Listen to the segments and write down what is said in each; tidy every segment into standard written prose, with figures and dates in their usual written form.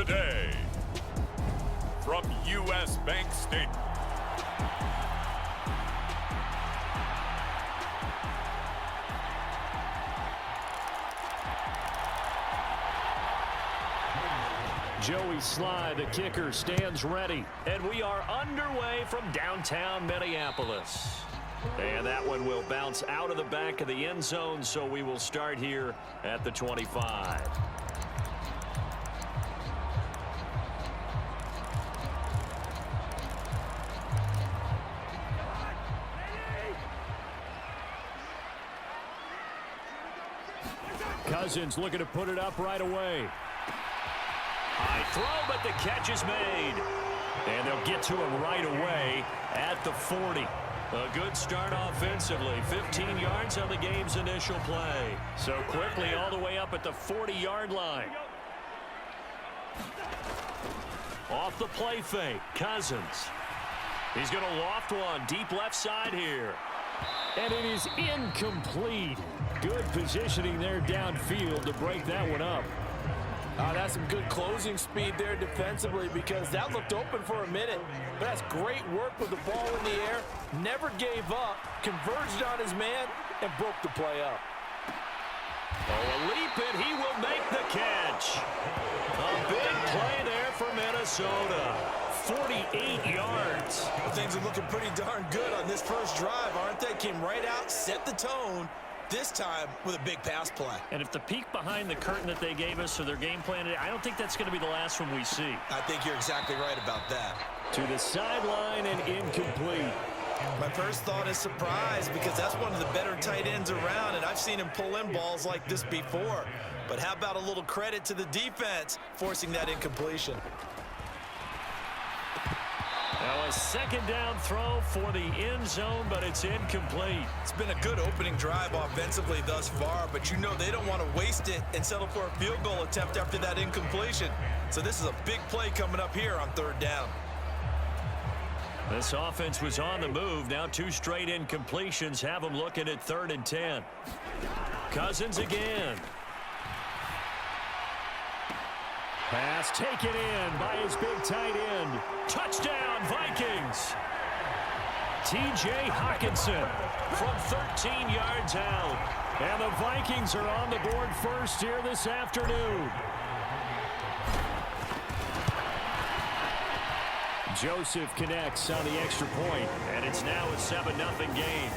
today, from U.S. Bank Stadium. Joey Sly, the kicker, stands ready. And we are underway from downtown Minneapolis. And that one will bounce out of the back of the end zone, so we will start here at the 25. Cousins looking to put it up right away. High throw, but the catch is made. And they'll get to him right away at the 40. A good start offensively. 15 yards on the game's initial play. So quickly all the way up at the 40-yard line. Off the play fake, Cousins. He's going to loft one deep left side here. And it is incomplete. Good positioning there downfield to break that one up. That's some good closing speed there defensively, because that looked open for a minute. But that's great work with the ball in the air. Never gave up, converged on his man, and broke the play up. Oh, a leap, and he will make the catch. A big play there for Minnesota. 48 yards. Things are looking pretty darn good on this first drive, aren't they? Came right out, set the tone. This time with a big pass play. And if the peek behind the curtain that they gave us or their game plan, I don't think that's going to be the last one we see. I think you're exactly right about that. To the sideline and incomplete. My first thought is surprise, because that's one of the better tight ends around, and I've seen him pull in balls like this before. But how about a little credit to the defense forcing that incompletion? Now a second down throw for the end zone, but it's incomplete. It's been a good opening drive offensively thus far, but you know they don't want to waste it and settle for a field goal attempt after that incompletion. So this is a big play coming up here on third down. This offense was on the move. Now two straight incompletions have them looking at 3rd and 10. Cousins again. Pass taken in by his big tight end. Touchdown, Vikings. T.J. Hawkinson from 13 yards out. And the Vikings are on the board first here this afternoon. Joseph connects on the extra point, and it's now a 7-0 game.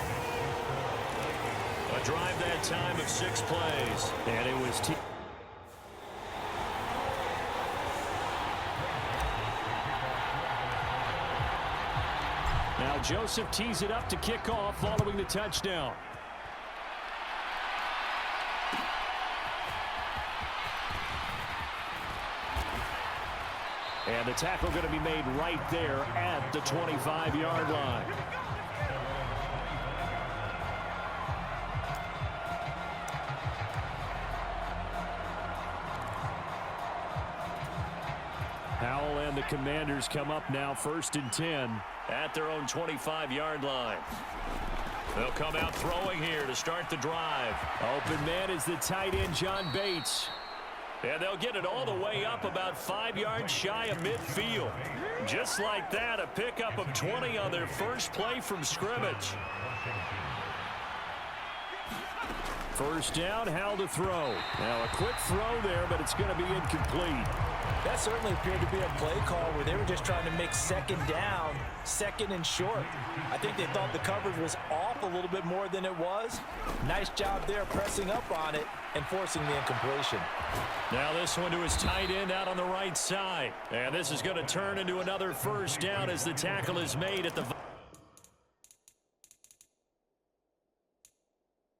A drive that time of 6 plays, and it was Now Joseph tees it up to kick off following the touchdown. And the tackle going to be made right there at the 25-yard line. Howell and the Commanders come up now 1st and 10 at their own 25-yard line. They'll come out throwing here to start the drive. Open man is the tight end, John Bates. And they'll get it all the way up about 5 yards shy of midfield. Just like that, a pickup of 20 on their first play from scrimmage. First down, Howell to throw. Now a quick throw there, but it's going to be incomplete. That certainly appeared to be a play call where they were just trying to make second down, second and short. I think they thought the coverage was off a little bit more than it was. Nice job there pressing up on it and forcing the incompletion. Now this one to his tight end out on the right side. And this is going to turn into another first down as the tackle is made at the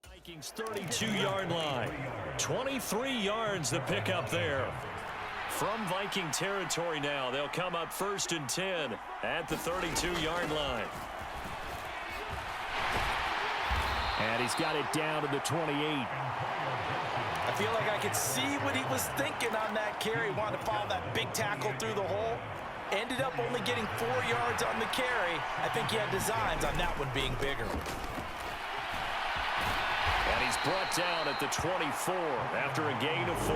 Vikings 32-yard line. 23 yards the pickup there. From Viking territory now, they'll come up 1st and 10 at the 32-yard line. And he's got it down to the 28. I feel like I could see what he was thinking on that carry. Wanted to follow that big tackle through the hole. Ended up only getting 4 yards on the carry. I think he had designs on that one being bigger. And he's brought down at the 24 after a gain of 4.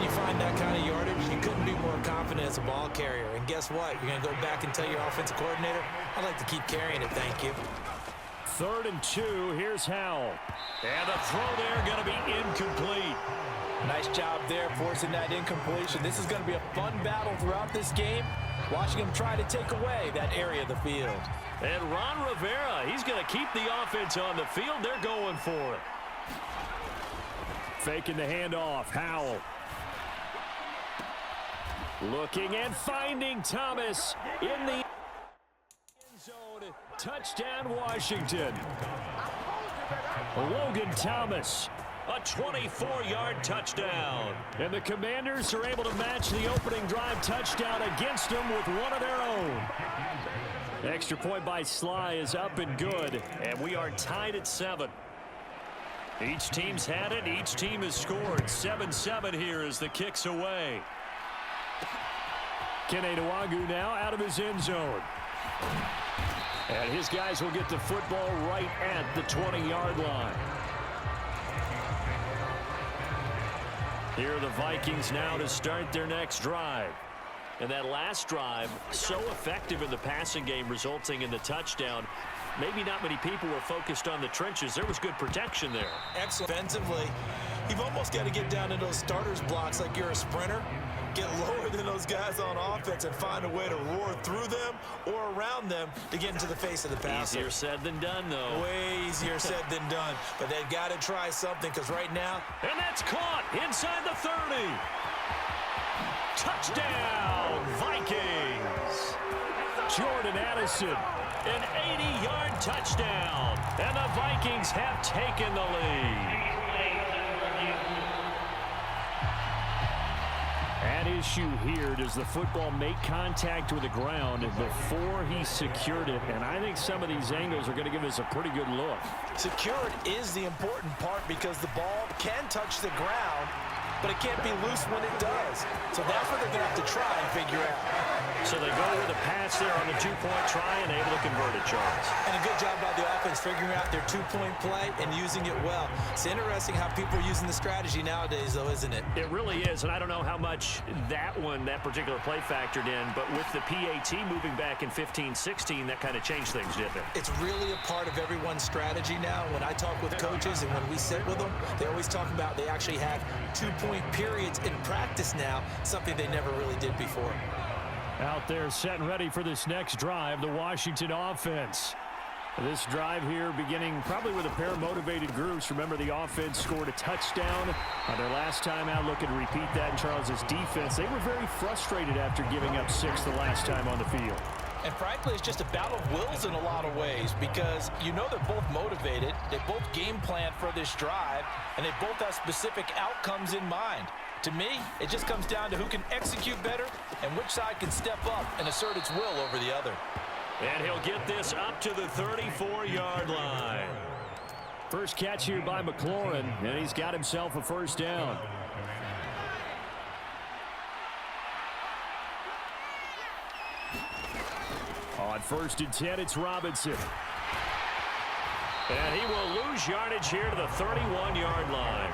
when you find that kind of yardage, you couldn't be more confident as a ball carrier. And guess what? You're going to go back and tell your offensive coordinator, I'd like to keep carrying it, thank you. 3rd and 2. Here's Howell. And the throw there going to be incomplete. Nice job there forcing that incompletion. This is going to be a fun battle throughout this game. Watching him try to take away that area of the field. And Ron Rivera, he's going to keep the offense on the field. They're going for it. Faking the handoff. Howell. Looking and finding Thomas in the end zone. Touchdown, Washington. Logan Thomas. A 24-yard touchdown. And the Commanders are able to match the opening drive touchdown against them with one of their own. Extra point by Sly is up and good. And we are tied at 7. Each team's had it. Each team has scored. 7-7 here as the kick's away. Kene Nwangwu now out of his end zone. And his guys will get the football right at the 20-yard line. Here are the Vikings now to start their next drive. And that last drive, so effective in the passing game, resulting in the touchdown. Maybe not many people were focused on the trenches. There was good protection there. Excellent. Offensively, you've almost got to get down into those starters blocks like you're a sprinter. Get lower than those guys on offense and find a way to roar through them or around them to get into the face of the passer. Easier said than done, though. Way easier said than done. But they've got to try something because right now. And that's caught inside the 30. Touchdown, Vikings. Jordan Addison, an 80-yard touchdown. And the Vikings have taken the lead. At issue here, does the football make contact with the ground before he secured it? And I think some of these angles are going to give us a pretty good look. Secured is the important part because the ball can touch the ground, but it can't be loose when it does. So that's what they're going to have to try and figure out. So they go with a pass there on the two-point try and able to convert it, Charles. And a good job by the offense figuring out their two-point play and using it well. It's interesting how people are using the strategy nowadays, though, isn't it? It really is, and I don't know how much that particular play factored in, but with the PAT moving back in 15-16, that kind of changed things, didn't it? It's really a part of everyone's strategy now. When I talk with coaches and when we sit with them, they always talk about they actually have two-point periods in practice now, something they never really did before. Out there set and ready for this next drive, the Washington offense. This drive here beginning probably with a pair of motivated groups. Remember, the offense scored a touchdown on their last time out. Looking to repeat that in Charles's defense. They were very frustrated after giving up 6 the last time on the field. And frankly, it's just a battle of wills in a lot of ways because you know they're both motivated. They both game plan for this drive, and they both have specific outcomes in mind. To me, it just comes down to who can execute better and which side can step up and assert its will over the other. And he'll get this up to the 34-yard line. First catch here by McLaurin, and he's got himself a first down. On 1st and 10, it's Robinson. And he will lose yardage here to the 31-yard line.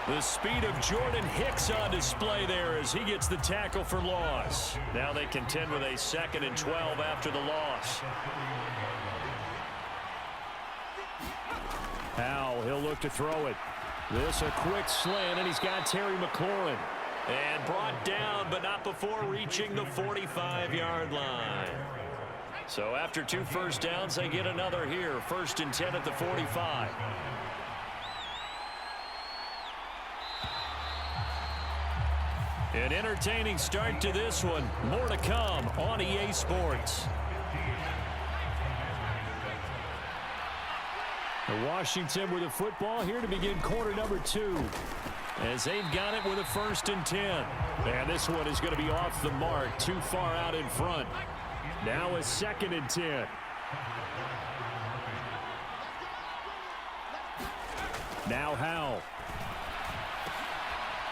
The speed of Jordan Hicks on display there as he gets the tackle for loss. Now they contend with a 2nd and 12 after the loss. Howell, he'll look to throw it. This a quick slant, and he's got Terry McLaurin. And brought down, but not before reaching the 45-yard line. So after 2 first downs, they get another here. 1st and 10 at the 45. An entertaining start to this one. More to come on EA Sports. Washington with the football here to begin quarter number 2. As they've got it with a 1st and 10. And this one is going to be off the mark. Too far out in front. Now a 2nd and 10. Now Howell.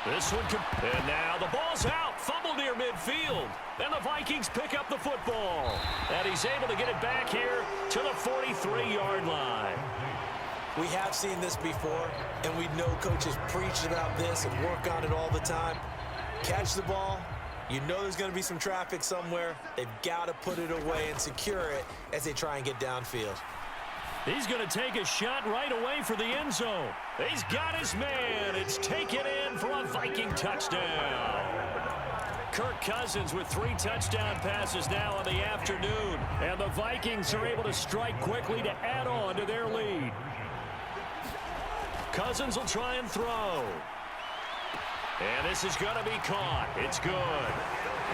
This one and now the ball's out. Fumble near midfield. And the Vikings pick up the football. And he's able to get it back here to the 43-yard line. We have seen this before, and we know coaches preach about this and work on it all the time. catch the ball, you know there's going to be some traffic somewhere. They've got to put it away and secure it as they try and get downfield. He's going to take a shot right away for the end zone. He's got his man. It's taken in for a Viking touchdown. Kirk Cousins with 3 touchdown passes now in the afternoon. And the Vikings are able to strike quickly to add on to their lead. Cousins will try and throw. And this is going to be caught. It's good.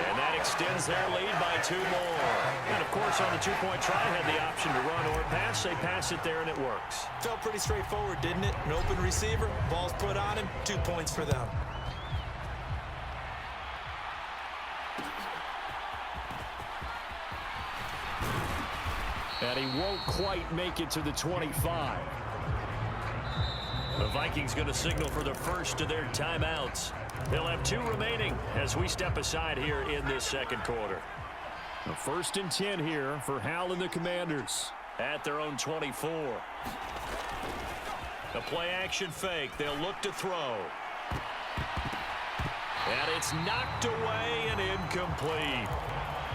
And that extends their lead by 2 more. And, of course, on the 2-point try, had the option to run or pass. They pass it there, and it works. Felt pretty straightforward, didn't it? An open receiver, ball's put on him, 2 points for them. And he won't quite make it to the 25. The Vikings going to signal for the first of their timeouts. They'll have 2 remaining as we step aside here in this second quarter. The 1st and 10 here for Hal and the Commanders at their own 24. The play action fake. They'll look to throw. And it's knocked away and incomplete.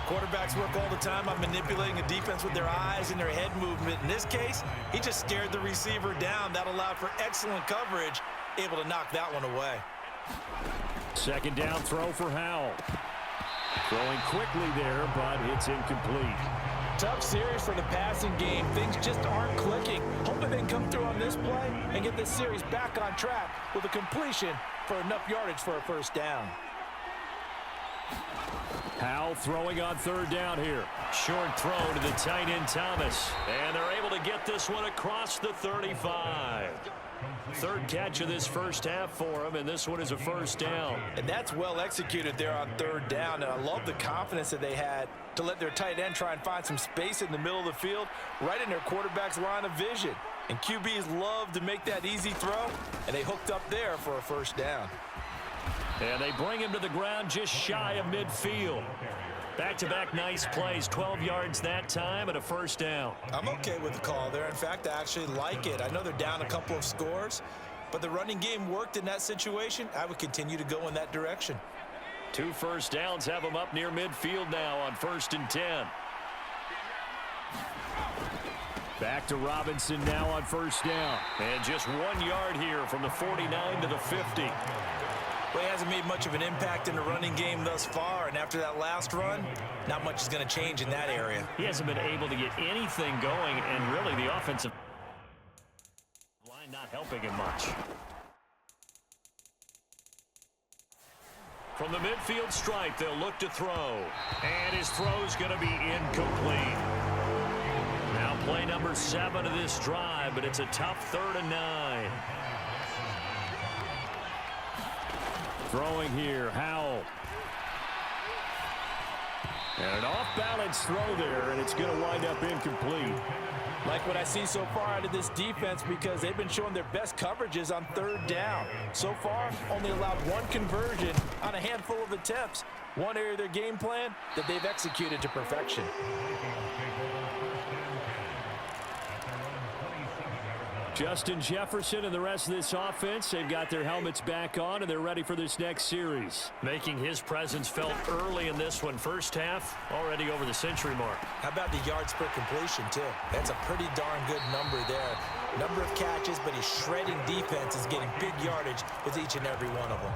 Quarterbacks work all the time on manipulating a defense with their eyes and their head movement. In this case, he just scared the receiver down. That allowed for excellent coverage, able to knock that one away. 2nd down throw for Howell. Throwing quickly there, but it's incomplete. Tough series for the passing game. Things just aren't clicking. Hoping they can come through on this play and get this series back on track with a completion for enough yardage for a first down. Howell throwing on 3rd down here. Short throw to the tight end Thomas. And they're able to get this one across the 35. 3rd catch of this first half for him, and this one is a first down. And that's well executed there on 3rd down, and I love the confidence that they had to let their tight end try and find some space in the middle of the field, right in their quarterback's line of vision. And QBs love to make that easy throw, and they hooked up there for a first down. And they bring him to the ground just shy of midfield. Back-to-back nice plays, 12 yards that time and a first down. I'm okay with the call there. In fact, I actually like it. I know they're down a couple of scores, but the running game worked in that situation. I would continue to go in that direction. 2 first downs have them up near midfield now on 1st and 10. Back to Robinson now on 1st down. And just 1 yard here from the 49 to the 50. Well, he hasn't made much of an impact in the running game thus far, and after that last run, not much is going to change in that area. He hasn't been able to get anything going, and really the offensive line not helping him much. From the midfield stripe, they'll look to throw, and his throw's going to be incomplete. Now play number 7 of this drive, but it's a tough 3rd and 9. Throwing here, Howell. And an off-balance throw there, and it's going to wind up incomplete. Like what I see so far out of this defense, because they've been showing their best coverages on 3rd down. So far, only allowed 1 conversion on a handful of attempts. One area of their game plan that they've executed to perfection. Justin Jefferson and the rest of this offense, they've got their helmets back on, and they're ready for this next series. Making his presence felt early in this one. First half, already over the century mark. How about the yards per completion, too? That's a pretty darn good number there. Number of catches, but he's shredding defense, is getting big yardage with each and every one of them.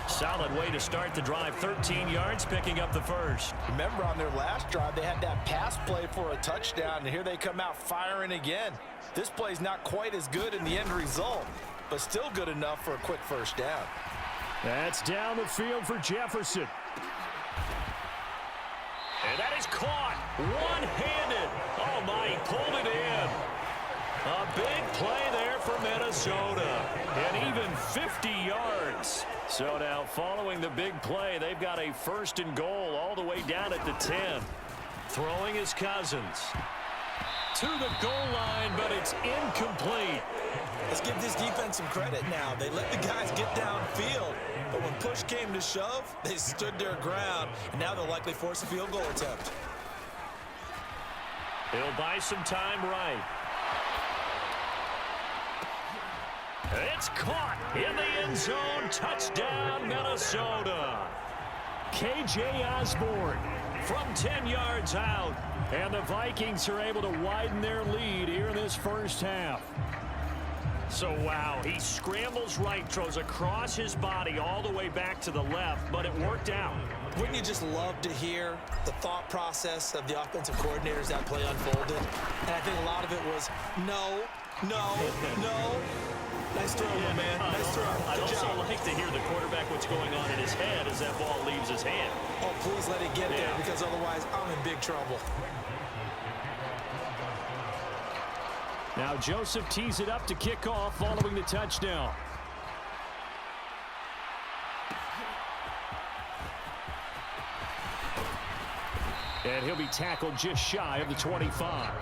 Solid way to start the drive. 13 yards, picking up the first. Remember, on their last drive, they had that pass play for a touchdown, and here they come out firing again. This play's not quite as good in the end result, but still good enough for a quick first down. That's down the field for Jefferson. And that is caught one-handed. Oh, my, he pulled it in. A big play there for Minnesota. And even 50 yards. So now following the big play, they've got a 1st and goal all the way down at the 10. Throwing is Cousins. To the goal line, but it's incomplete. Let's give this defense some credit now. They let the guys get downfield, but when push came to shove, they stood their ground, and now they'll likely force a field goal attempt. He'll buy some time right. It's caught in the end zone. Touchdown, Minnesota. K.J. Osborne from 10 yards out. And the Vikings are able to widen their lead here in this first half. So, wow, he scrambles right, throws across his body all the way back to the left, but it worked out. Wouldn't you just love to hear the thought process of the offensive coordinators that play unfolded? And I think a lot of it was, no. Nice throw, my man. Nice throw. I'd Good also job. like to hear the quarterback what's going on in his head as that ball leaves his hand. Oh, please let it get there, because otherwise I'm in big trouble. Now Joseph tees it up to kick off following the touchdown. And he'll be tackled just shy of the 25.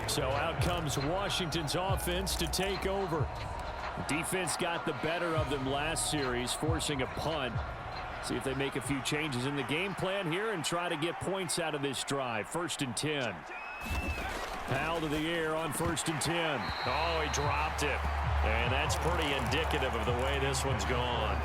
So out comes Washington's offense to take over. Defense got the better of them last series, forcing a punt. See if they make a few changes in the game plan here and try to get points out of this drive. 1st and 10. Powell to the air on 1st and 10. Oh, he dropped it. And that's pretty indicative of the way this one's gone.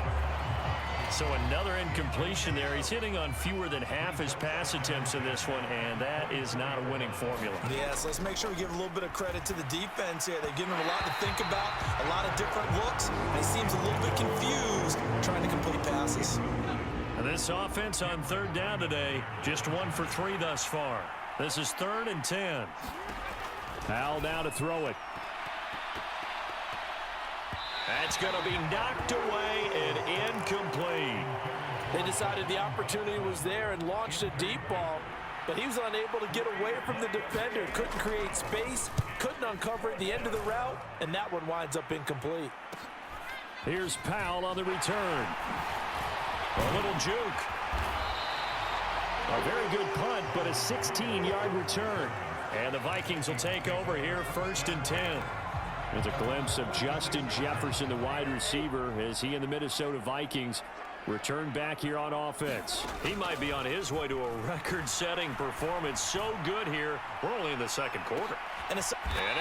So another incompletion there. He's hitting on fewer than half his pass attempts in this one, and that is not a winning formula. Yes, let's make sure we give a little bit of credit to the defense here. They've given him a lot to think about, a lot of different looks, and he seems a little bit confused trying to complete passes. And this offense on 3rd down today, just 1 for 3 thus far. This is 3rd and 10. Powell now to throw it. That's going to be knocked away and incomplete. They decided the opportunity was there and launched a deep ball, but he was unable to get away from the defender. Couldn't create space, couldn't uncover at the end of the route, and that one winds up incomplete. Here's Powell on the return. A little juke. A very good punt, but a 16-yard return. And the Vikings will take over here 1st and 10. There's a glimpse of Justin Jefferson, the wide receiver, as he and the Minnesota Vikings return back here on offense. He might be on his way to a record-setting performance. So good here. We're only in the 2nd quarter. And at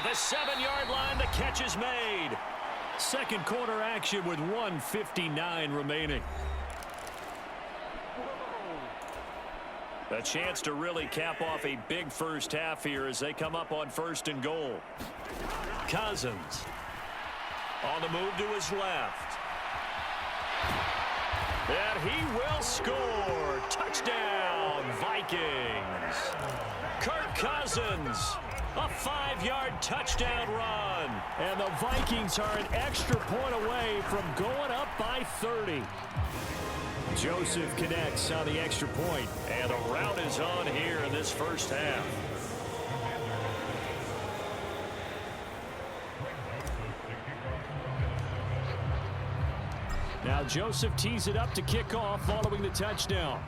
the 7-yard line, the catch is made. 2nd quarter action with 1:59 remaining. A chance to really cap off a big first half here as they come up on 1st and goal. Cousins on the move to his left. And he will score. Touchdown, Vikings. Kirk Cousins, a 5-yard touchdown run. And the Vikings are an extra point away from going up by 30. Joseph connects on the extra point, and a rout is on here in this first half. Now Joseph tees it up to kick off following the touchdown.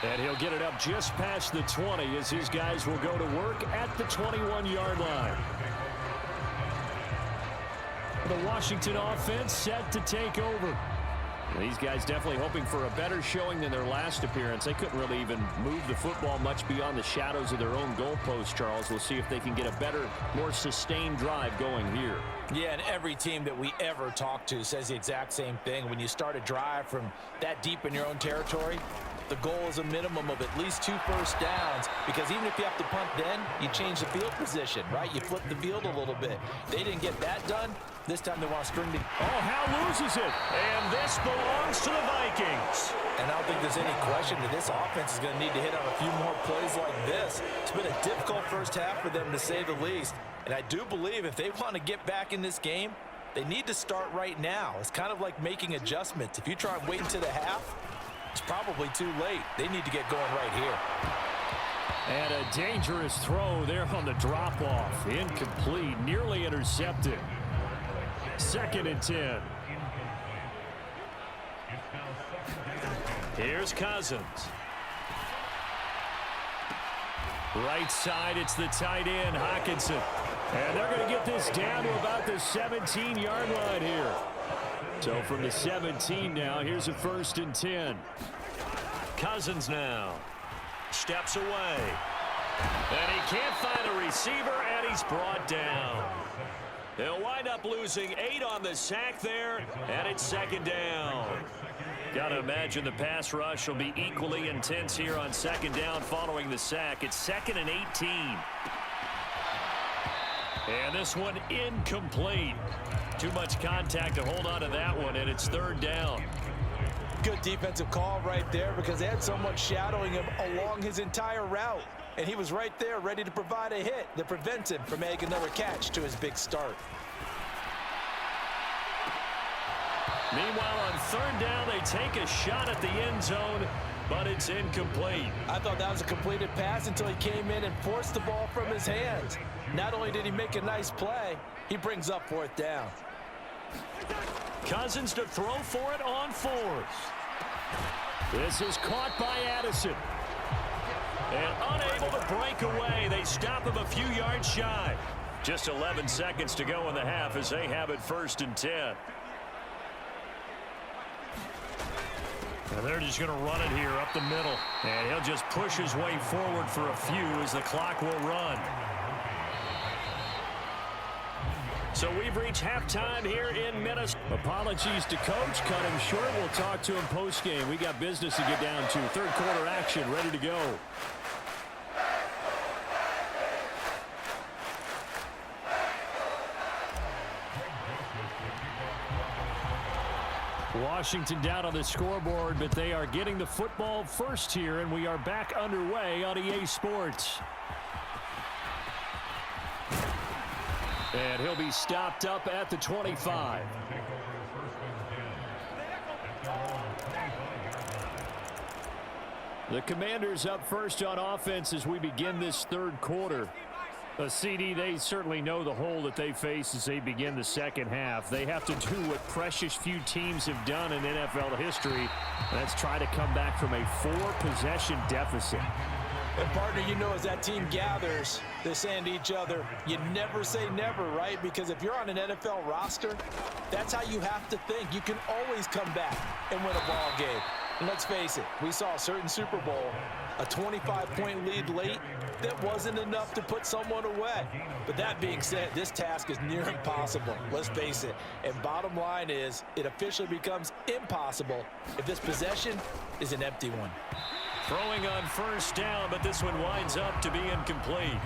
And he'll get it up just past the 20 as his guys will go to work at the 21-yard line. The Washington offense set to take over. These guys definitely hoping for a better showing than their last appearance. They couldn't really even move the football much beyond the shadows of their own goalpost, Charles. We'll see if they can get a better, more sustained drive going here. Yeah, and every team that we ever talk to says the exact same thing. When you start a drive from that deep in your own territory, the goal is a minimum of at least 2 first downs, because even if you have to punt then, you change the field position, right? You flip the field a little bit. They didn't get that done. This time they want to string the... Oh, Hal loses it. And this belongs to the Vikings. And I don't think there's any question that this offense is going to need to hit on a few more plays like this. It's been a difficult first half for them, to say the least. And I do believe if they want to get back in this game, they need to start right now. It's kind of like making adjustments. If you try and wait until the half, it's probably too late. They need to get going right here. And a dangerous throw there on the drop-off. Incomplete, nearly intercepted. 2nd and 10. Here's Cousins. Right side, it's the tight end, Hockenson. And they're going to get this down to about the 17-yard line here. So from the 17 now, here's a 1st and 10. Cousins now steps away. And he can't find a receiver, and he's brought down. They'll wind up losing 8 on the sack there, and it's 2nd down. Got to imagine the pass rush will be equally intense here on 2nd down following the sack. It's 2nd and 18. And this one incomplete. Too much contact to hold on to that one, and it's 3rd down. Good defensive call right there because they had someone shadowing him along his entire route. And he was right there ready to provide a hit that prevents him from making another catch to his big start. Meanwhile, on 3rd down, they take a shot at the end zone, but it's incomplete. I thought that was a completed pass until he came in and forced the ball from his hands. Not only did he make a nice play, he brings up 4th down. Cousins to throw for it on 4th. This is caught by Addison. And unable to break away, they stop him a few yards shy. Just 11 seconds to go in the half as they have it 1st and 10. And they're just going to run it here up the middle. And he'll just push his way forward for a few as the clock will run. So we've reached halftime here in Minnesota. Apologies to coach. Cut him short. We'll talk to him post-game. We got business to get down to. 3rd quarter action ready to go. Washington down on the scoreboard, but they are getting the football first here, and we are back underway on EA Sports. And he'll be stopped up at the 25. The Commanders up first on offense as we begin this 3rd quarter. CD, they certainly know the hole that they face as they begin the 2nd half. They have to do what precious few teams have done in NFL history. That's try to come back from a 4-possession deficit. And partner, you know, as that team gathers, they're saying to each other, you never say never, right? Because if you're on an NFL roster, that's how you have to think. You can always come back and win a ball game. And let's face it, we saw a certain Super Bowl, a 25-point lead late, that wasn't enough to put someone away. But that being said, this task is near impossible. Let's face it. And bottom line is, it officially becomes impossible if this possession is an empty one. Throwing on 1st down, but this one winds up to be incomplete.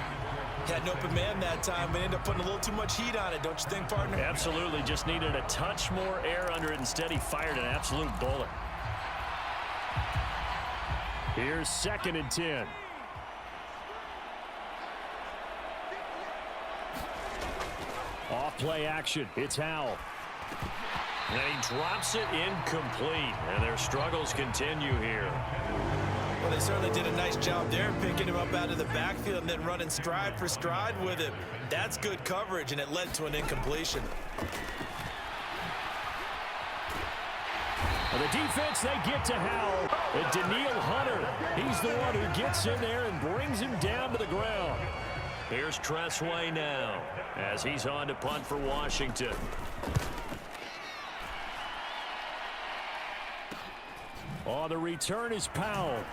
Had an open man that time, but ended up putting a little too much heat on it, don't you think, partner? Absolutely. Just needed a touch more air under it. Instead, he fired an absolute bullet. Here's 2nd and 10. Off play action. It's Howell. And he drops it incomplete. And their struggles continue here. Well, they certainly did a nice job there, picking him up out of the backfield and then running stride for stride with him. That's good coverage, and it led to an incompletion. Well, the defense, they get to Howell. And Daniil Hunter, he's the one who gets in there and brings him down to the ground. Here's Tressway now as he's on to punt for Washington. On the return is Powell.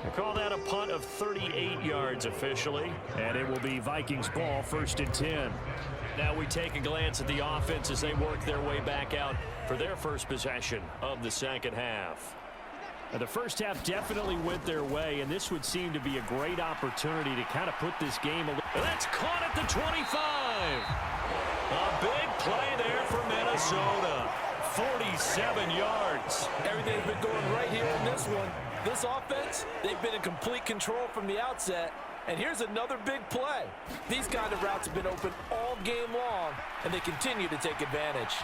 They call that a punt of 38 yards officially. And it will be Vikings ball, 1st and 10. Now we take a glance at the offense as they work their way back out for their first possession of the 2nd half. Now, the first half definitely went their way, and this would seem to be a great opportunity to kind of put this game a little. That's caught at the 25. A big play there for Minnesota. 47 yards. Everything's been going right here in this one. This offense, they've been in complete control from the outset. And here's another big play. These kind of routes have been open all game long, and they continue to take advantage.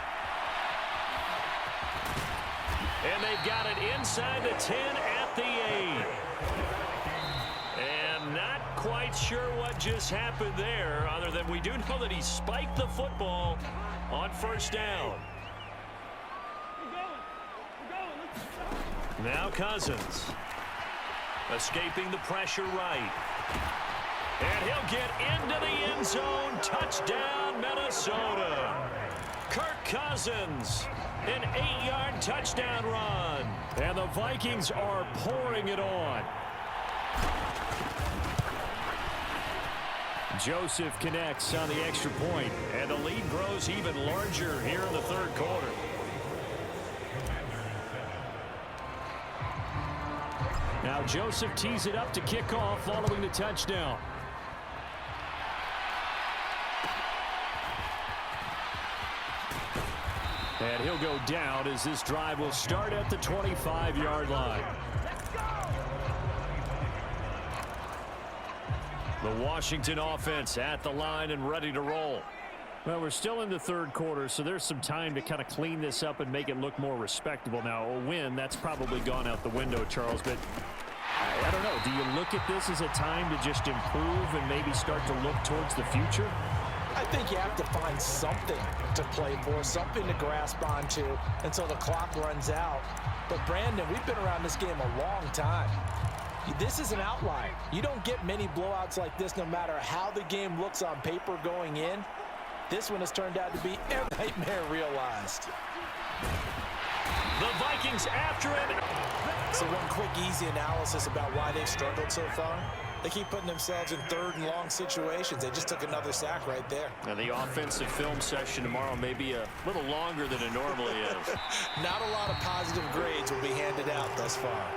And they've got it inside the 10 at the 8. And not quite sure what just happened there, other than we do know that he spiked the football on 1st down. Now Cousins. Escaping the pressure right. And he'll get into the end zone. Touchdown, Minnesota. Kirk Cousins, an 8-yard touchdown run. And the Vikings are pouring it on. Joseph connects on the extra point, and the lead grows even larger here in the third quarter. Now Joseph tees it up to kick off following the touchdown. And he'll go down as this drive will start at the 25-yard line. The Washington offense at the line and ready to roll. Well, we're still in the third quarter, so there's some time to kind of clean this up and make it look more respectable. Now, a win, that's probably gone out the window, Charles, but I don't know. Do you look at this as a time to just improve and maybe start to look towards the future? I think you have to find something to play for, something to grasp onto until the clock runs out. But, Brandon, we've been around this game a long time. This is an outlier. You don't get many blowouts like this no matter how the game looks on paper going in. This one has turned out to be a nightmare realized. The Vikings after it. So one quick, easy analysis about why they've struggled so far. They keep putting themselves in third and long situations. They just took another sack right there. Now the offensive film session tomorrow may be a little longer than it normally is. Not a lot of positive grades will be handed out thus far.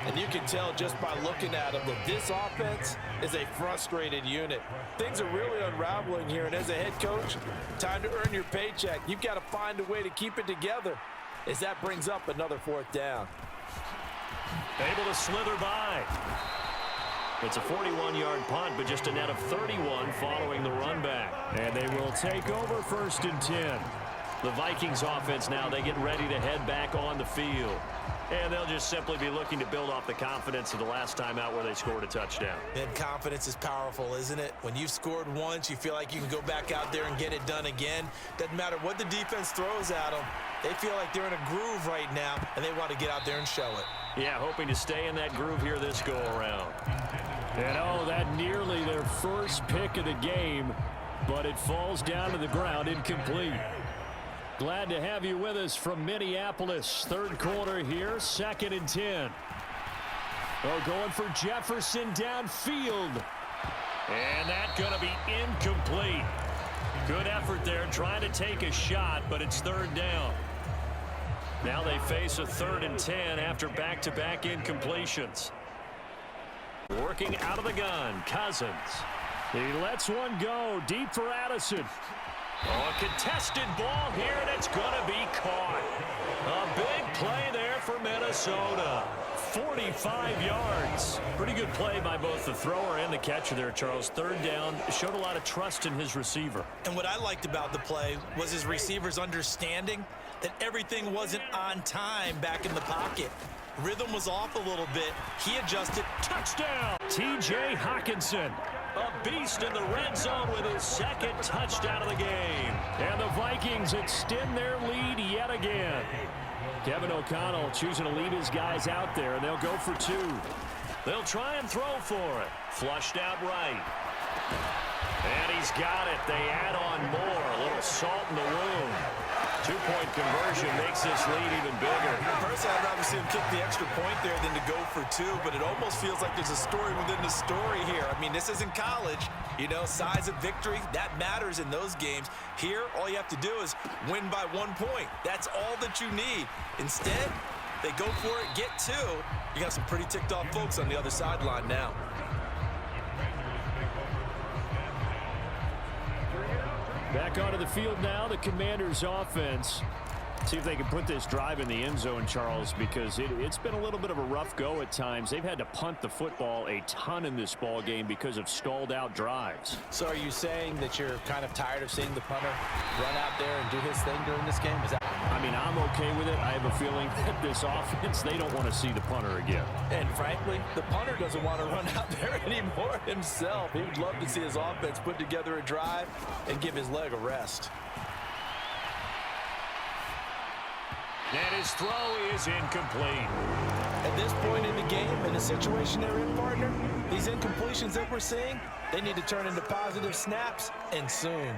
And you can tell just by looking at them that this offense is a frustrated unit. Things are really unraveling here, and as a head coach, time to earn your paycheck. You've got to find a way to keep it together as that brings up another fourth down. Able to slither by. It's a 41-yard punt, but just a net of 31 following the run back. And they will take over 1st and 10. The Vikings offense now, they get ready to head back on the field. And they'll just simply be looking to build off the confidence of the last time out where they scored a touchdown. And confidence is powerful, isn't it? When you've scored once, you feel like you can go back out there and get it done again. Doesn't matter what the defense throws at them. They feel like they're in a groove right now, and they want to get out there and show it. Yeah, hoping to stay in that groove here this go-around. And oh, that nearly their first pick of the game, but it falls down to the ground incomplete. Glad to have you with us from Minneapolis. Third quarter here, 2nd and 10. Oh, going for Jefferson downfield. And that's going to be incomplete. Good effort there trying to take a shot, but it's 3rd down. Now they face a 3rd and 10 after back-to-back incompletions. Working out of the gun, Cousins. He lets one go deep for Addison. Oh, a contested ball here, and it's going to be caught. A big play there for Minnesota. 45 yards. Pretty good play by both the thrower and the catcher there, Charles. 3rd down, showed a lot of trust in his receiver. And what I liked about the play was his receivers understanding that everything wasn't on time back in the pocket. Rhythm was off a little bit. He adjusted. Touchdown! T.J. Hockenson. A beast in the red zone with his 2nd touchdown of the game. And the Vikings extend their lead yet again. Kevin O'Connell choosing to leave his guys out there, and they'll go for 2. They'll try and throw for it. Flushed out right. And he's got it. They add on more. A little salt in the wound. 2-point conversion makes this lead even bigger. Personally, I'd rather see him kick the extra point there than to go for 2, but it almost feels like there's a story within the story here. I mean, this isn't college. You know, size of victory, that matters in those games. Here, all you have to do is win by 1 point. That's all that you need. Instead, they go for it, get 2. You got some pretty ticked off folks on the other sideline now. Back onto the field now, the Commanders' offense. See if they can put this drive in the end zone, Charles, because it's been a little bit of a rough go at times. They've had to punt the football a ton in this ball game because of stalled-out drives. So are you saying that you're kind of tired of seeing the punter run out there and do his thing during this game? Is that? I mean, I'm okay with it. I have a feeling that this offense, they don't want to see the punter again. And frankly, the punter doesn't want to run out there anymore himself. He would love to see his offense put together a drive and give his leg a rest. And his throw is incomplete. At this point in the game, in the situation they're in, partner, these incompletions that we're seeing, they need to turn into positive snaps, and soon.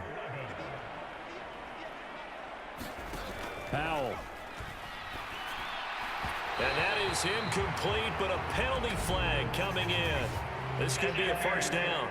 And that is incomplete, but a penalty flag coming in. This could be a first down.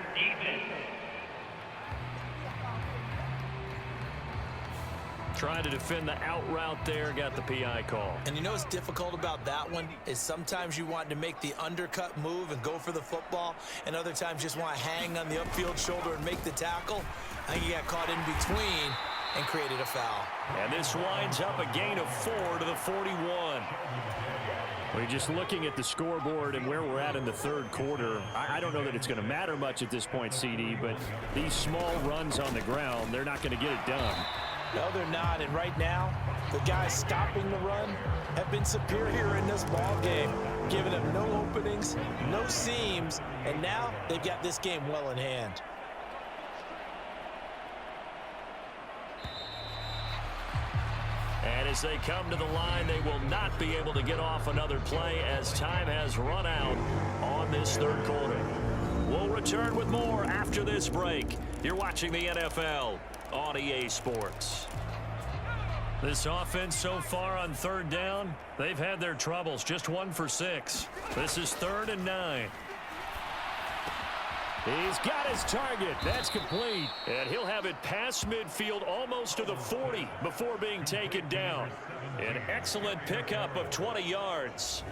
Trying to defend the out route there, got the PI call. And you know what's difficult about that one is sometimes you want to make the undercut move and go for the football, and other times just want to hang on the upfield shoulder and make the tackle. I think he got caught in between and created a foul. And this winds up a gain of 4 to the 41. We're just looking at the scoreboard and where we're at in the third quarter. I don't know that it's going to matter much at this point, CD, but these small runs on the ground, they're not going to get it done. No, they're not. And right now, the guys stopping the run have been superior in this ball game, giving them no openings, no seams, and now they've got this game well in hand. And as they come to the line, they will not be able to get off another play as time has run out on this third quarter. We'll return with more after this break. You're watching the NFL on EA Sports. This offense so far on third down, they've had their troubles. Just 1 for 6. This is 3rd and 9. He's got his target. That's complete. And he'll have it past midfield almost to the 40 before being taken down. An excellent pickup of 20 yards.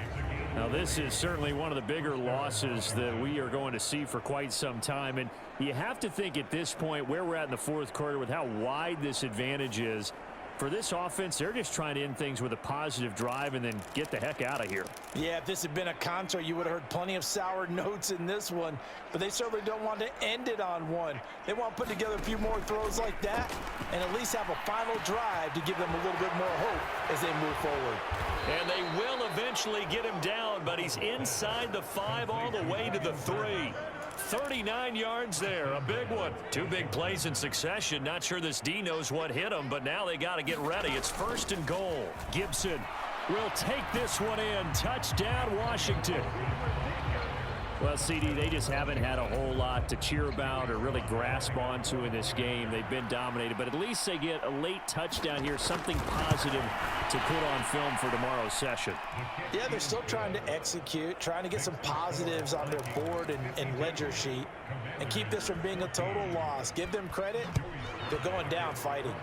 Now, this is certainly one of the bigger losses that we are going to see for quite some time. And you have to think at this point where we're at in the fourth quarter with how wide this advantage is. For this offense, they're just trying to end things with a positive drive and then get the heck out of here. Yeah, if this had been a concert, you would have heard plenty of sour notes in this one. But they certainly don't want to end it on one. They want to put together a few more throws like that and at least have a final drive to give them a little bit more hope as they move forward. And they will eventually get him down, but he's inside the 5 all the way to the 3. 39 yards there, a big one. 2 big plays in succession. Not sure this D knows what hit him, but now they got to get ready. It's 1st and goal. Gibson will take this one in. Touchdown, Washington. Well, CD, they just haven't had a whole lot to cheer about or really grasp onto in this game. They've been dominated, but at least they get a late touchdown here, something positive to put on film for tomorrow's session. Yeah, they're still trying to execute, trying to get some positives on their board and ledger sheet and keep this from being a total loss. Give them credit. They're going down fighting.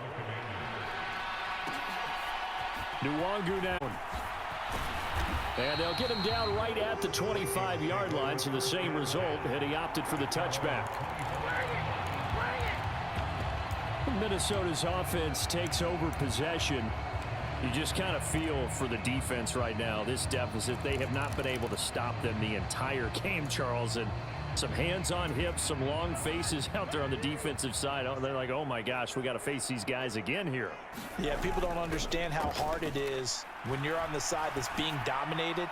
Nwangu down. And they'll get him down right at the 25-yard line, so the same result, and he opted for the touchback. Minnesota's offense takes over possession. You just kind of feel for the defense right now, this deficit. They have not been able to stop them the entire game, Charles. And some hands on hips, some long faces out there on the defensive side. They're like, oh, my gosh, we got to face these guys again here. Yeah, people don't understand how hard it is when you're on the side that's being dominated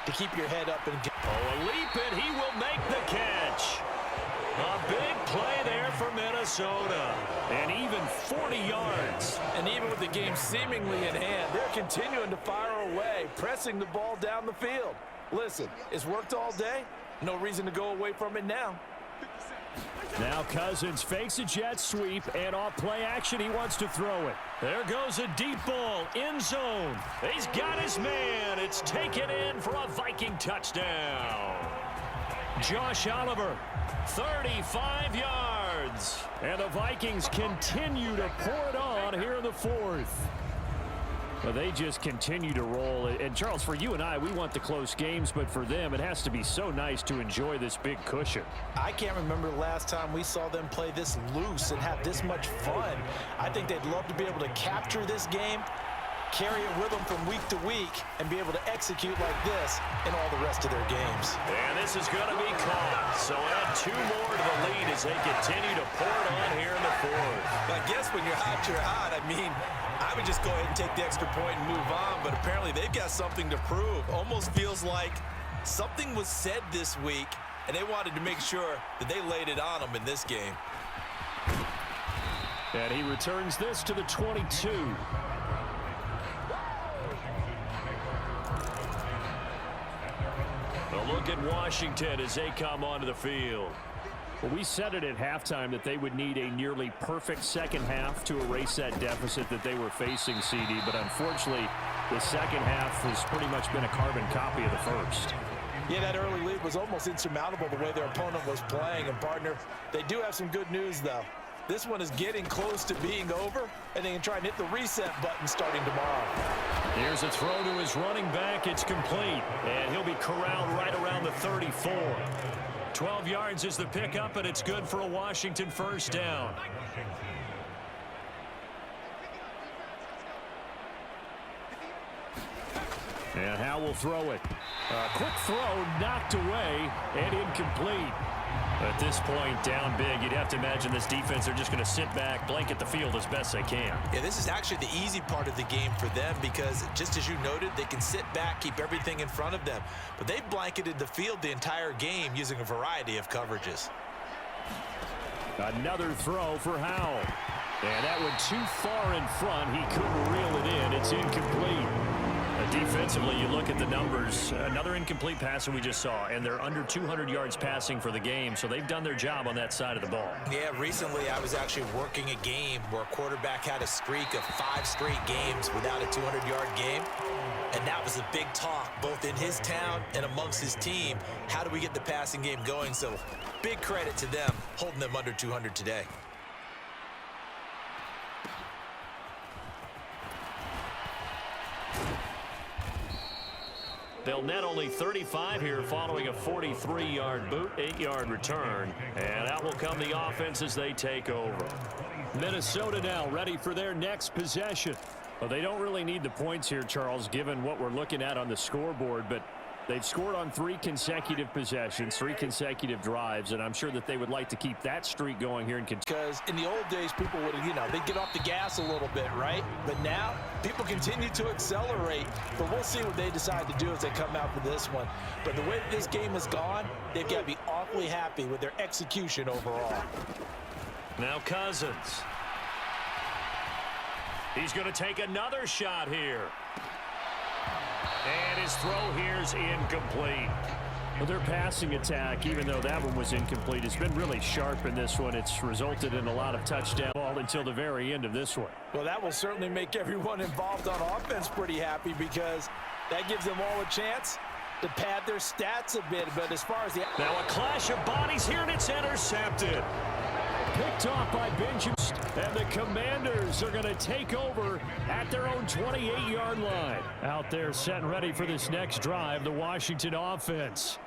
to keep your head up and get. Oh, a leap, and he will make the catch. A big play there for Minnesota. And even 40 yards. And even with the game seemingly in hand, they're continuing to fire away, pressing the ball down the field. Listen, it's worked all day. No reason to go away from it now. Now Cousins fakes a jet sweep, and off play action, he wants to throw it. There goes a deep ball, end zone. He's got his man. It's taken in for a Viking touchdown. Josh Oliver, 35 yards. And the Vikings continue to pour it on here in the fourth. Well, they just continue to roll. And, Charles, for you and I, we want the close games, but for them, it has to be so nice to enjoy this big cushion. I can't remember the last time we saw them play this loose and have this much fun. I think they'd love to be able to capture this game, carry it with them from week to week, and be able to execute like this in all the rest of their games. And this is going to be caught. So add 2 more to the lead as they continue to pour it on here in the fourth. But I guess when you're hot, you're hot. I mean, I would just go ahead and take the extra point and move on, but apparently they've got something to prove. Almost feels like something was said this week, and they wanted to make sure that they laid it on them in this game. And he returns this to the 22. A look at Washington as they come onto the field. Well, we said it at halftime that they would need a nearly perfect second half to erase that deficit that they were facing, CD. But unfortunately, the second half has pretty much been a carbon copy of the first. Yeah, that early lead was almost insurmountable the way their opponent was playing. And, partner, they do have some good news, though. This one is getting close to being over, and they can try and hit the reset button starting tomorrow. Here's a throw to his running back. It's complete, and he'll be corralled right around the 34. 12 yards is the pickup, and it's good for a Washington first down. And Howe will throw it. A quick throw, knocked away, and incomplete. At this point, down big, you'd have to imagine this defense, they're just going to sit back, blanket the field as best they can. Yeah, this is actually the easy part of the game for them because, just as you noted, they can sit back, keep everything in front of them. But they've blanketed the field the entire game using a variety of coverages. Another throw for Howe. And that one too far in front. He couldn't reel it in. It's incomplete. Defensively, you look at the numbers. Another incomplete pass that we just saw, and they're under 200 yards passing for the game, so they've done their job on that side of the ball. Yeah, recently I was actually working a game where a quarterback had a streak of 5 straight games without a 200-yard game, and that was a big talk both in his town and amongst his team. How do we get the passing game going? So big credit to them holding them under 200 today. They'll net only 35 here following a 43-yard boot, 8-yard return. And out will come the offense as they take over. Minnesota now ready for their next possession. Well, they don't really need the points here, Charles, given what we're looking at on the scoreboard. But they've scored on 3 consecutive possessions, 3 consecutive drives, and I'm sure that they would like to keep that streak going here in Kentucky. Because in the old days, people would, they'd get off the gas a little bit, right? But now, people continue to accelerate. But we'll see what they decide to do as they come out for this one. But the way that this game has gone, they've got to be awfully happy with their execution overall. Now Cousins. He's going to take another shot here. And his throw here is incomplete. Well, their passing attack, even though that one was incomplete, has been really sharp in this one. It's resulted in a lot of touchdown ball until the very end of this one. Well, that will certainly make everyone involved on offense pretty happy because that gives them all a chance to pad their stats a bit. But as far as the... Now a clash of bodies here, and it's intercepted. Picked off by Benjamin. And the Commanders are going to take over at their own 28-yard line. Out there set and ready for this next drive, the Washington offense.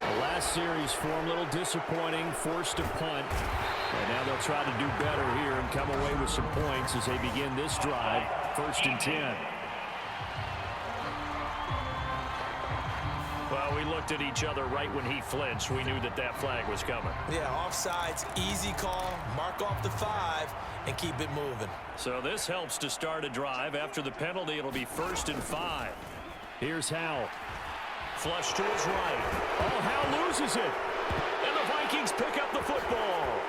The last series for them, a little disappointing, forced to punt. And now they'll try to do better here and come away with some points as they begin this drive, 1st and 10. Well, we looked at each other right when he flinched. We knew that that flag was coming. Yeah, offsides, easy call, mark off the 5, and keep it moving. So this helps to start a drive. After the penalty, it'll be 1st and 5. Here's Howe. Flush to his right. Oh, Howe loses it. And the Vikings pick up the football.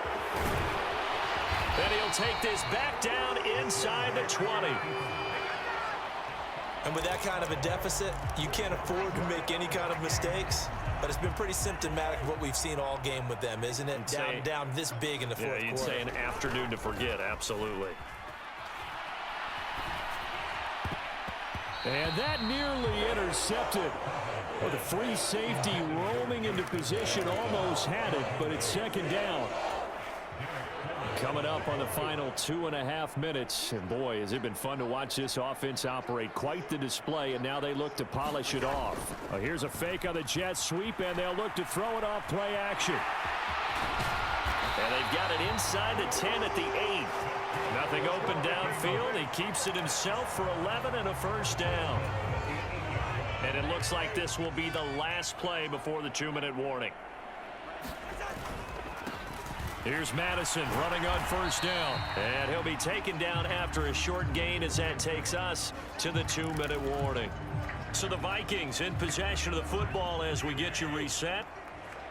And he'll take this back down inside the 20. And with that kind of a deficit, you can't afford to make any kind of mistakes. But it's been pretty symptomatic of what we've seen all game with them, isn't it? Down this big in the fourth quarter. You'd say an afternoon to forget, absolutely. And that nearly intercepted. Well, the free safety roaming into position almost had it, but it's 2nd down. Coming up on the final 2.5 minutes. And boy, has it been fun to watch this offense operate. Quite the display, and now they look to polish it off. Here's a fake on the jet sweep, and they'll look to throw it off play action. And they've got it inside the 10 at the 8. Nothing open downfield. He keeps it himself for 11 and a 1st down. And it looks like this will be the last play before the 2-minute warning. Here's Madison running on 1st down. And he'll be taken down after a short gain as that takes us to the 2-minute warning. So the Vikings in possession of the football as we get you reset.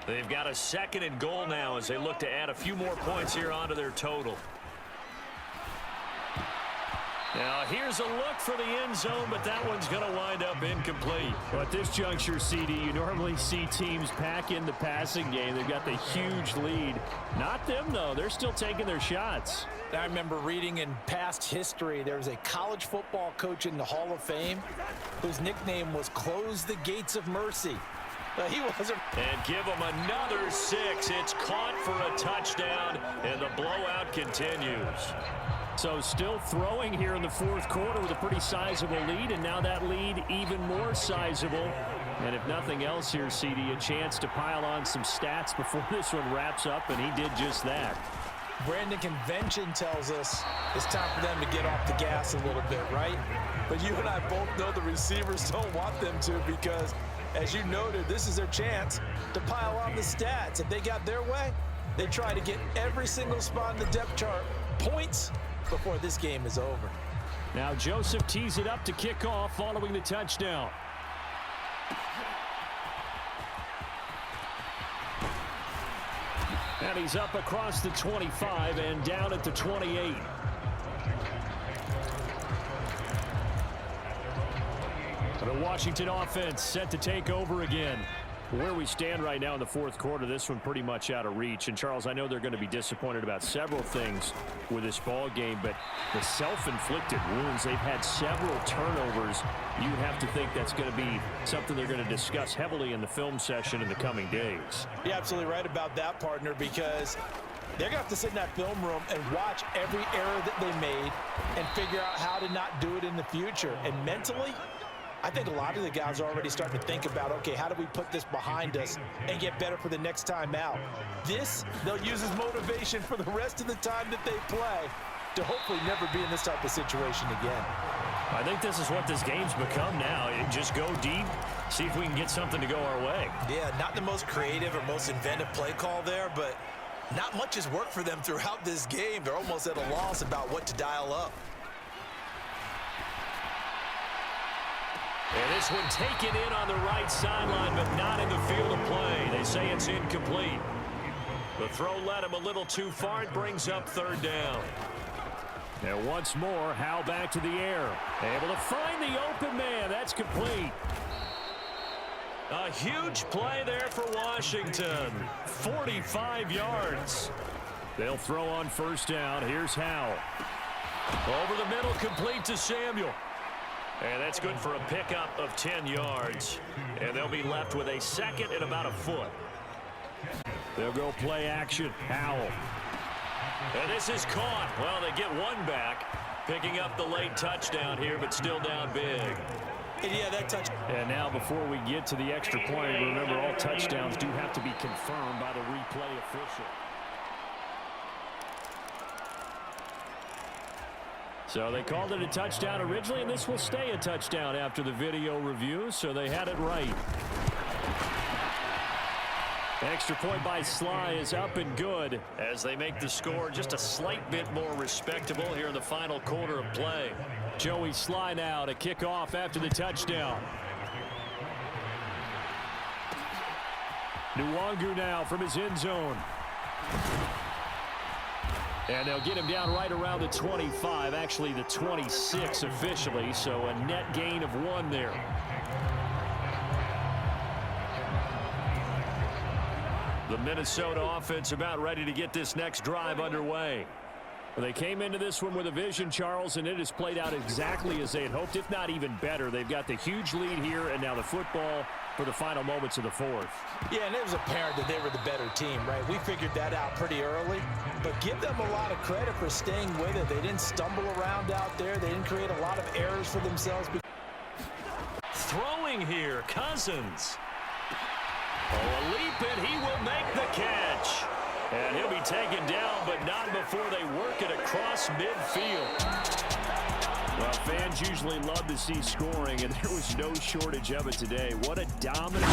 They've got a 2nd and goal now as they look to add a few more points here onto their total. Now here's a look for the end zone, but that one's going to wind up incomplete. Well, at this juncture, CD, you normally see teams pack in the passing game. They've got the huge lead. Not them, though. They're still taking their shots. I remember reading in past history, there was a college football coach in the Hall of Fame whose nickname was Close the Gates of Mercy. He wasn't. And give them another 6. It's caught for a touchdown, and the blowout continues. So still throwing here in the fourth quarter with a pretty sizable lead, and now that lead even more sizable. And if nothing else here, CD, a chance to pile on some stats before this one wraps up, and he did just that. Brandon, convention tells us it's time for them to get off the gas a little bit, right? But you and I both know the receivers don't want them to because, as you noted, this is their chance to pile on the stats. If they got their way, they try to get every single spot in the depth chart points before this game is over. Now Joseph tees it up to kick off following the touchdown. And he's up across the 25 and down at the 28. The Washington offense set to take over again. Where we stand right now in the fourth quarter, this one pretty much out of reach. And, Charles, I know they're going to be disappointed about several things with this ball game, but the self-inflicted wounds, they've had several turnovers. You have to think that's going to be something they're going to discuss heavily in the film session in the coming days. You're absolutely right about that, partner, because they're going to have to sit in that film room and watch every error that they made and figure out how to not do it in the future. And mentally, I think a lot of the guys are already starting to think about, okay, how do we put this behind us and get better for the next time out? This, they'll use as motivation for the rest of the time that they play to hopefully never be in this type of situation again. I think this is what this game's become now. Just go deep, see if we can get something to go our way. Yeah, not the most creative or most inventive play call there, but not much has worked for them throughout this game. They're almost at a loss about what to dial up. And this one taken in on the right sideline, but not in the field of play. They say it's incomplete. The throw led him a little too far. It brings up third down. And once more, Howe back to the air. Able to find the open man. That's complete. A huge play there for Washington. 45 yards. They'll throw on first down. Here's Howe. Over the middle, complete to Samuel. And that's good for a pickup of 10 yards. And they'll be left with a second and about a foot. They'll go play action. Howell. And this is caught. Well, they get one back. Picking up the late touchdown here, but still down big. Yeah, that touch. And now before we get to the extra point, remember all touchdowns do have to be confirmed by the replay official. So they called it a touchdown originally, and this will stay a touchdown after the video review, so they had it right. Extra point by Sly is up and good as they make the score just a slight bit more respectable here in the final quarter of play. Joey Sly now to kick off after the touchdown. Nwangu now from his end zone. And they'll get him down right around the 25, actually the 26 officially, so a net gain of 1 there. The Minnesota offense about ready to get this next drive underway. Well, they came into this one with a vision, Charles, and it has played out exactly as they had hoped, if not even better. They've got the huge lead here, and now the football for the final moments of the fourth. Yeah, and it was apparent that they were the better team, right? We figured that out pretty early, but give them a lot of credit for staying with it. They didn't stumble around out there. They didn't create a lot of errors for themselves. Throwing here, Cousins. Oh, a leap, and he will make the catch. And he'll be taken down, but not before they work it across midfield. Well, fans usually love to see scoring, and there was no shortage of it today. What a dominant...